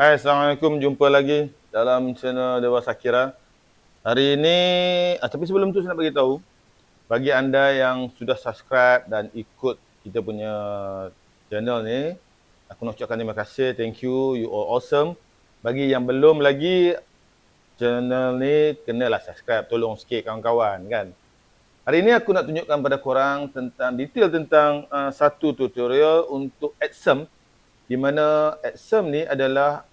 Hai, Assalamualaikum. Jumpa lagi dalam channel Dewa Sakira. Hari ini, tapi sebelum tu saya nak bagi tahu, bagi anda yang sudah subscribe dan ikut kita punya channel ni, aku nak ucapkan terima kasih. Thank you, you all awesome. Bagi yang belum lagi, channel ni kenalah subscribe. Tolong sikit kawan-kawan kan. Hari ini aku nak tunjukkan pada korang tentang detail tentang satu tutorial untuk AdSem, di mana AdSem ni adalah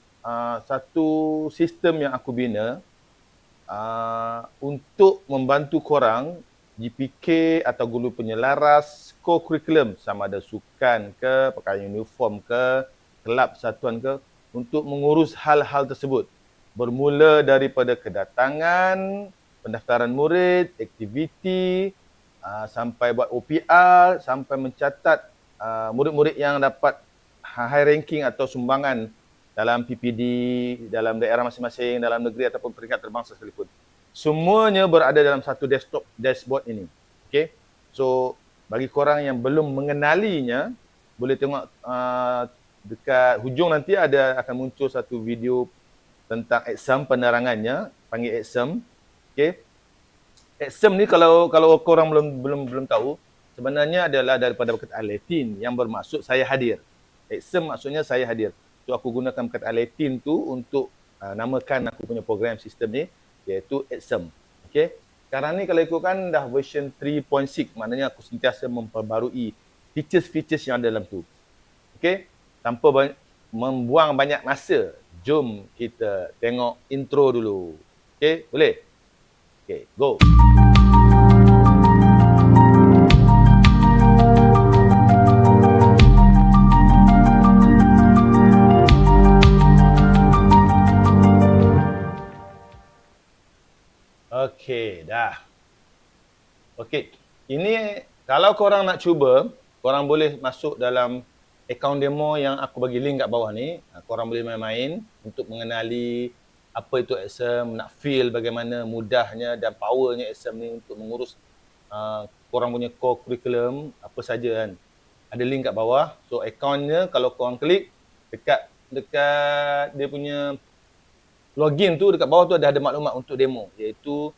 satu sistem yang aku bina untuk membantu korang GPK atau guru penyelaras co-curriculum, sama ada sukan ke, pakaian uniform ke, kelab satuan ke, untuk mengurus hal-hal tersebut. Bermula daripada kedatangan, pendaftaran murid, aktiviti, sampai buat OPR, sampai mencatat murid-murid yang dapat high ranking atau sumbangan dalam PPD, dalam daerah masing-masing, dalam negeri ataupun peringkat terbangsa sekalipun. Semuanya berada dalam satu desktop dashboard ini. Okay? So, bagi korang yang belum mengenalinya, boleh tengok dekat hujung nanti akan muncul satu video tentang exam penerangannya, panggil exam. Okay? Exam ni kalau korang belum tahu, sebenarnya adalah daripada perkataan Latin yang bermaksud saya hadir. Exam maksudnya saya hadir. So aku gunakan perkataan Latin tu untuk namakan aku punya program sistem ni, iaitu exam. Okay? Sekarang ni kalau ikutkan dah version 3.6, maknanya aku sentiasa memperbarui features-features yang ada dalam tu. Okay? Tanpa membuang banyak masa, jom kita tengok intro dulu. Okay? Boleh? Okay, go. Okey, dah. Okey, ini kalau korang nak cuba, korang boleh masuk dalam akaun demo yang aku bagi link kat bawah ni. Korang boleh main-main untuk mengenali apa itu exam, nak feel bagaimana mudahnya dan powernya exam ni untuk mengurus korang punya core curriculum, apa saja kan. Ada link kat bawah. So akaunnya kalau korang klik dekat dia punya login tu, dekat bawah tu ada maklumat untuk demo, iaitu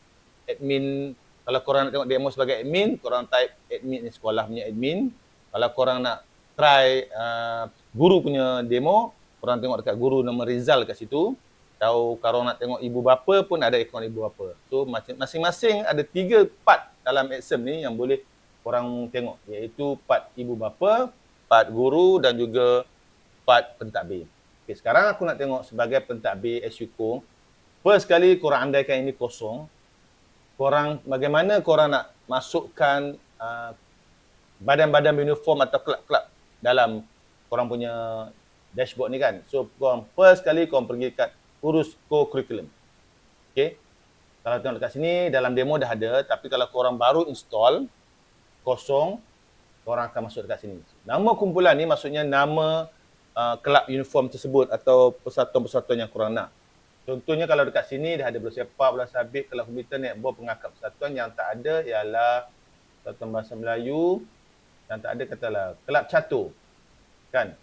admin. Kalau korang nak tengok demo sebagai admin, korang type admin sekolah punya admin. Kalau korang nak try guru punya demo, korang tengok dekat guru nama Rizal kat situ. Tahu kalau nak tengok ibu bapa pun ada akaun ibu bapa. So masing-masing ada 3 part dalam exam ni yang boleh korang tengok, iaitu part ibu bapa, part guru dan juga part pentadbir. Okay, sekarang aku nak tengok sebagai pentadbir SUKOM. First kali korang andaikan ini kosong, bagaimana korang nak masukkan badan-badan uniform atau kelab-kelab dalam korang punya dashboard ni kan. So korang first kali korang pergi kat urus co-curriculum. Okay, kalau tengok dekat sini dalam demo dah ada, tapi kalau korang baru install kosong, korang akan masuk dekat sini. Nama kumpulan ni maksudnya nama kelab uniform tersebut atau persatuan-persatuan yang korang nak. Contohnya kalau dekat sini dah ada bola sepak, bola sabit, kelab komputer, netball, pengakap persatuan. Yang tak ada ialah persatuan bahasa Melayu. Yang tak ada katalah kelab catur. Kan?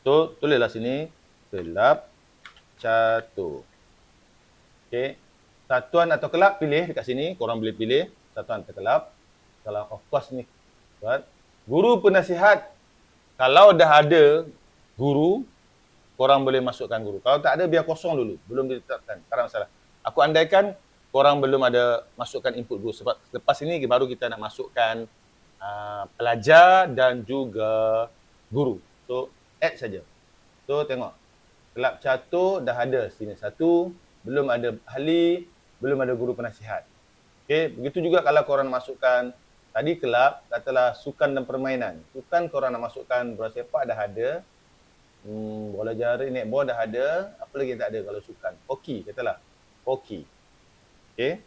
So tulislah sini kelab catur. Okey. Satuan atau kelab pilih dekat sini, korang boleh pilih satuan atau kelab. Kalau of course ni guru penasihat, kalau dah ada guru, korang boleh masukkan guru. Kalau tak ada, biar kosong dulu. Belum ditetapkan. Tak ada masalah. Aku andaikan korang belum ada masukkan input guru. Sebab lepas ini baru kita nak masukkan pelajar dan juga guru. So, add saja. So, tengok. Kelab catur dah ada sini satu. Belum ada ahli, belum ada guru penasihat. Okay, begitu juga kalau korang nak masukkan tadi kelab, katalah sukan dan permainan. Sukan korang nak masukkan bola sepak dah ada. Bola jari, netball dah ada. Apa lagi tak ada kalau sukan? Hoki, katalah. Hoki. Okay.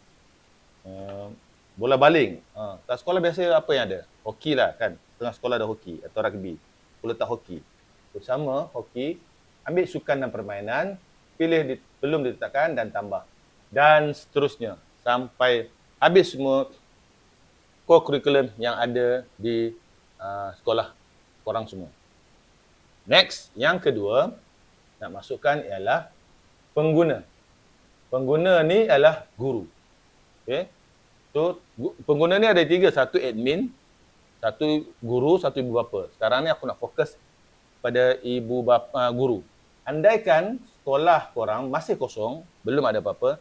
Bola baling. Kat sekolah biasa apa yang ada? Hoki lah kan. Tengah sekolah ada hoki atau rugby. Aku letak hoki. Bersama hoki, ambil sukan dan permainan, pilih belum ditetapkan dan tambah. Dan seterusnya. Sampai habis semua core curriculum yang ada di sekolah korang semua. Next, yang kedua, nak masukkan ialah pengguna. Pengguna ni adalah guru. Okay. So, pengguna ni ada 3. Satu admin, satu guru, satu ibu bapa. Sekarang ni aku nak fokus pada ibu bapa guru. Andaikan sekolah korang masih kosong, belum ada apa-apa,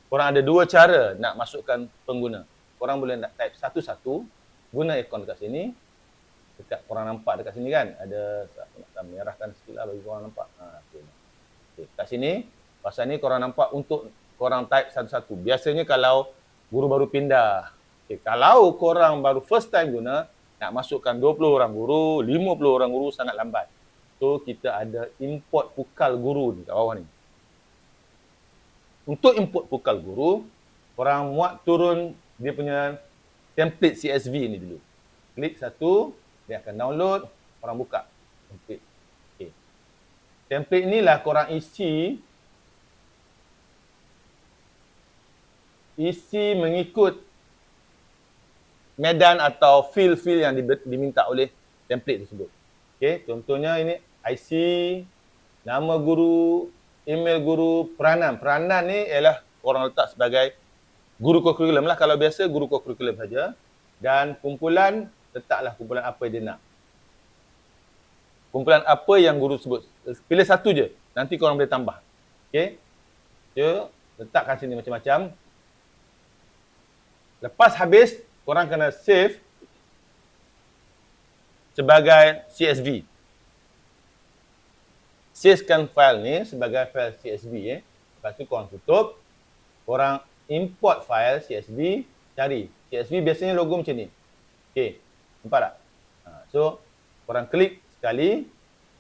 korang ada 2 cara nak masukkan pengguna. Korang boleh nak type satu-satu, guna akaun dekat sini. Dekat korang nampak dekat sini kan, ada, aku nak merahkan sikit lah bagi korang nampak. Okay. Kat sini, pasal ni korang nampak untuk korang type satu-satu. Biasanya kalau guru baru pindah, okay, kalau korang baru first time guna, nak masukkan 20 orang guru, 50 orang guru sangat lambat. So, kita ada import pukal guru ni kat bawah ni. Untuk import pukal guru, korang muat turun dia punya template CSV ni dulu. Klik satu, dia akan download, korang buka. Template. Okay. Template inilah korang isi mengikut medan atau field-field yang diminta oleh template tersebut. Okay, contohnya ini IC, nama guru, email guru, peranan. Peranan ni ialah orang letak sebagai guru co-curriculum lah. Kalau biasa guru co-curriculum saja. Dan kumpulan, letaklah kumpulan apa dia nak. Kumpulan apa yang guru sebut. Pilih satu je. Nanti korang boleh tambah. Okay. So, letakkan sini macam-macam. Lepas habis, korang kena save sebagai CSV. Savekan file ni sebagai file CSV. Lepas tu korang tutup. Korang import file CSV. Cari. CSV biasanya logo macam ni. Okay. Nampak tak? So, korang klik sekali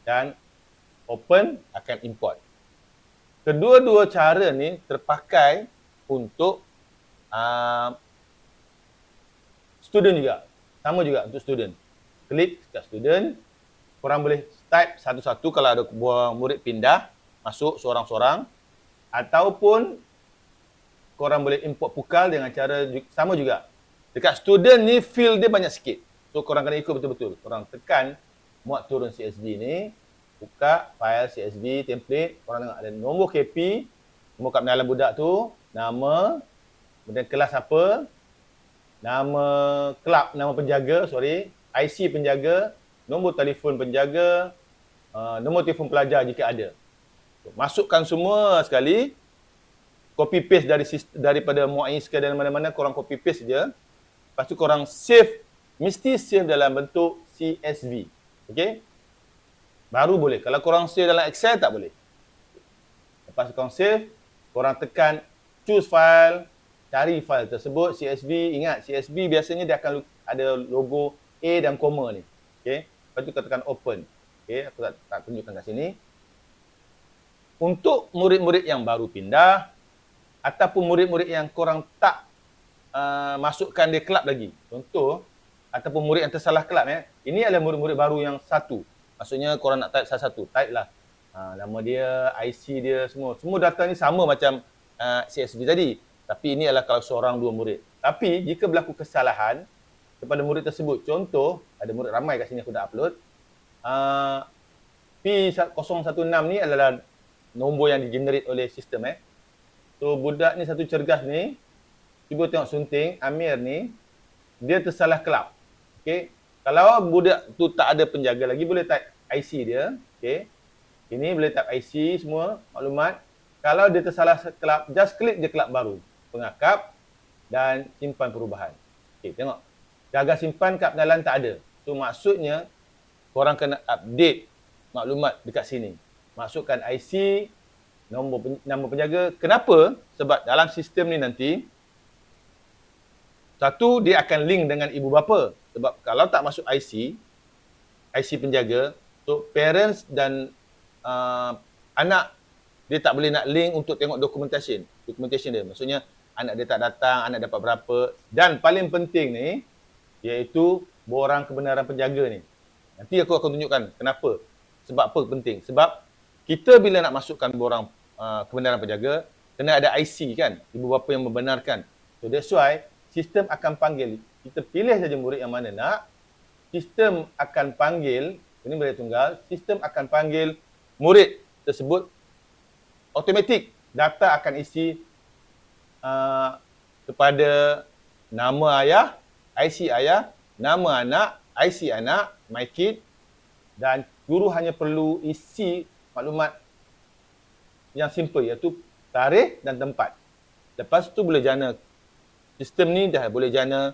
dan open akan import. Kedua-dua cara ni terpakai untuk student juga. Sama juga untuk student. Klik kat student. Korang boleh type satu-satu kalau ada murid pindah, masuk seorang-seorang. Ataupun korang boleh import pukal dengan cara sama juga. Dekat student ni field dia banyak sikit. So korang kena ikut betul-betul. Korang tekan muat turun CSV ni. Buka file CSV template. Korang tengok ada nombor KP. Nombor kad pengenalan budak tu. Nama. Kemudian kelas apa. Nama kelab, nama penjaga, IC penjaga, nombor telefon penjaga, nombor telefon pelajar jika ada. Masukkan semua sekali, copy paste daripada muat ke dan mana-mana, korang copy paste je. Lepas tu korang save, mesti save dalam bentuk CSV. Okay? Baru boleh. Kalau korang save dalam Excel, tak boleh. Lepas korang save, korang tekan choose file, cari file tersebut, CSV. Ingat, CSV biasanya dia akan ada logo A dan koma ni. Okay. Lepas tu kita tekan open. Okay. Aku tak tunjukkan kat sini. Untuk murid-murid yang baru pindah, ataupun murid-murid yang korang tak masukkan dia kelab lagi. Contoh, ataupun murid yang tersalah kelab. Ini adalah murid-murid baru yang satu. Maksudnya korang nak type satu. Type lah. Nama dia, IC dia, semua. Semua data ni sama macam CSV tadi. Tapi ini adalah kalau seorang dua murid. Tapi jika berlaku kesalahan kepada murid tersebut, contoh, ada murid ramai kat sini aku dah upload. P016 ni adalah nombor yang digenerate oleh sistem. So budak ni satu cergas ni, cuba tengok sunting, Amir ni, dia tersalah kelab. Okay. Kalau budak tu tak ada penjaga lagi, boleh type IC dia. Okay. Ini boleh type IC semua, maklumat. Kalau dia tersalah kelab, just klik je kelab baru. Pengakap dan simpan perubahan. Okay, tengok. Jaga simpan kad pengenalan tak ada. So maksudnya korang kena update maklumat dekat sini. Masukkan IC, nama penjaga. Kenapa? Sebab dalam sistem ni nanti, satu, dia akan link dengan ibu bapa. Sebab kalau tak masuk IC penjaga, so parents dan anak, dia tak boleh nak link untuk tengok documentation dia. Maksudnya, anak dia tak datang, anak dapat berapa. Dan paling penting ni, iaitu borang kebenaran penjaga ni. Nanti aku akan tunjukkan kenapa. Sebab apa penting. Sebab kita bila nak masukkan borang kebenaran penjaga, kena ada IC kan, ibu bapa yang membenarkan. So that's why, sistem akan panggil, kita pilih saja murid yang mana nak, sistem akan panggil, ini murid tunggal, sistem akan panggil murid tersebut automatik data akan isi kepada nama ayah, IC ayah, nama anak, IC anak, MyKid, dan guru hanya perlu isi maklumat yang simple iaitu tarikh dan tempat. Lepas tu boleh jana sistem ni dah boleh jana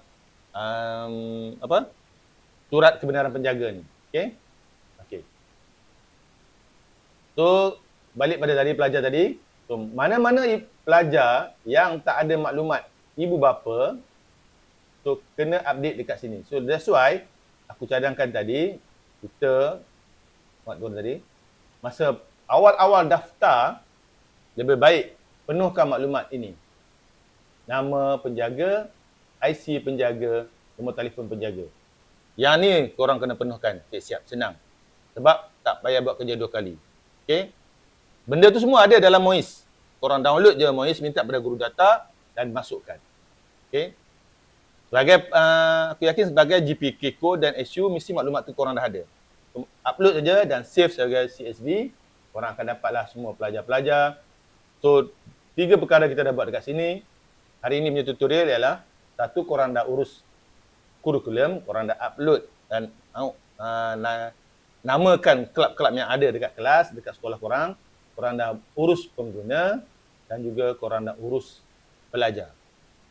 surat kebenaran penjaga ni. Okey. So balik pada tadi pelajar tadi, so mana-mana pelajar yang tak ada maklumat ibu bapa, so kena update dekat sini. So that's why aku cadangkan tadi kita tadi masa awal-awal daftar lebih baik penuhkan maklumat ini. Nama penjaga, IC penjaga, nombor telefon penjaga. Yang ni korang kena penuhkan. Okay, siap, senang. Sebab tak payah buat kerja 2 kali. Okay. Benda tu semua ada dalam MOIS. Korang download je MOIS, minta pada guru data dan masukkan. Okay. Sebagai, aku yakin sebagai GPK Code dan SU, mesti maklumat tu korang dah ada. Upload saja dan save sebagai CSV. Korang akan dapatlah semua pelajar-pelajar. So, 3 perkara kita dah buat dekat sini. Hari ini punya tutorial ialah, satu, korang dah urus kurikulum, korang dah upload dan namakan kelab-kelab yang ada dekat kelas, dekat sekolah korang. Korang dah urus pengguna dan juga korang dah urus pelajar.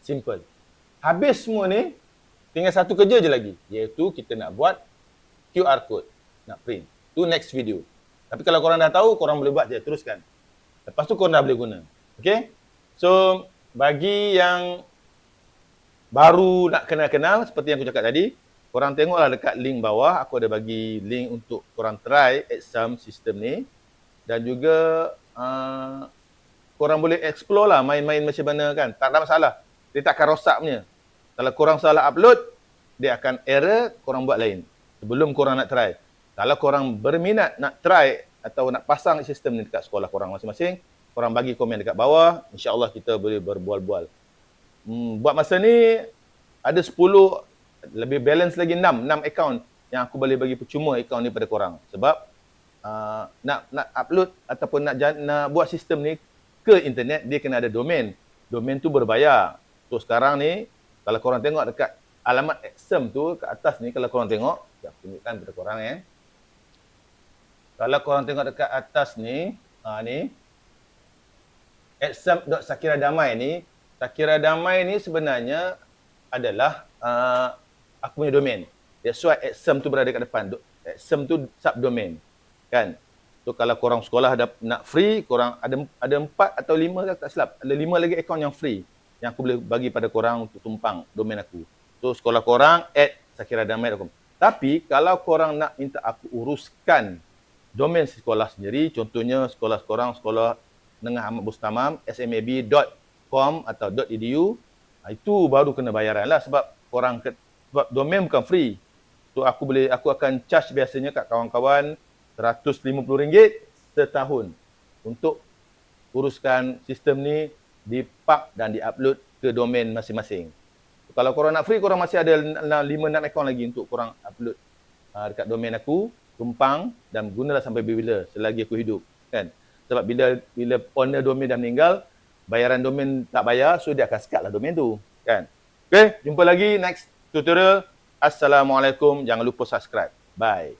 Simple. Habis semua ni, tinggal satu kerja je lagi, iaitu kita nak buat QR code, nak print. Tu next video. Tapi kalau korang dah tahu, korang boleh buat je, teruskan. Lepas tu korang dah boleh guna. Okay? So, bagi yang baru nak kenal-kenal, seperti yang aku cakap tadi, korang tengoklah dekat link bawah, aku ada bagi link untuk korang try exam sistem ni. Dan juga korang boleh explore lah main-main macam mana kan. Tak ada masalah. Dia takkan rosak punya. Kalau korang salah upload, dia akan error, korang buat lain. Sebelum korang nak try. Kalau korang berminat nak try atau nak pasang sistem ni dekat sekolah korang masing-masing, korang bagi komen dekat bawah, insya-Allah kita boleh berbual-bual. Buat masa ni ada 10, lebih balance lagi 6 akaun yang aku boleh bagi percuma akaun ni pada korang. Sebab nak upload ataupun nak buat sistem ni ke internet, dia kena ada domain. Domain tu berbayar. So sekarang ni kalau korang tengok dekat alamat exam tu kat atas ni, kalau korang tengok, aku tunjukkan kepada korang Kalau korang tengok dekat atas ni, ni exam.sakiradamai ni, Sakira Damai ni sebenarnya adalah aku punya domain. That's why exam tu berada kat depan. Exam tu subdomain. Kan? So kalau korang sekolah nak free, korang ada 4 atau 5 tak silap. Ada 5 lagi akaun yang free yang aku boleh bagi pada korang untuk tumpang domain aku. So sekolah korang @sakiradamai.com. Tapi kalau korang nak minta aku uruskan domain sekolah sendiri, contohnya sekolah korang, Sekolah Menengah Ahmad Bustamam, smab.com atau .edu, itu baru kena bayaran lah sebab sebab domain bukan free. So aku akan charge biasanya kat kawan-kawan RM150 setahun untuk uruskan sistem ni dipark dan diupload ke domain masing-masing. So, kalau korang nak free, korang masih ada 5-6 akaun lagi untuk korang upload dekat domain aku, tumpang dan gunalah sampai bila selagi aku hidup, kan? Sebab bila owner domain dah meninggal, bayaran domain tak bayar, so dia akan sekat lah domain tu, kan? Okay, jumpa lagi next tutorial. Assalamualaikum, jangan lupa subscribe. Bye.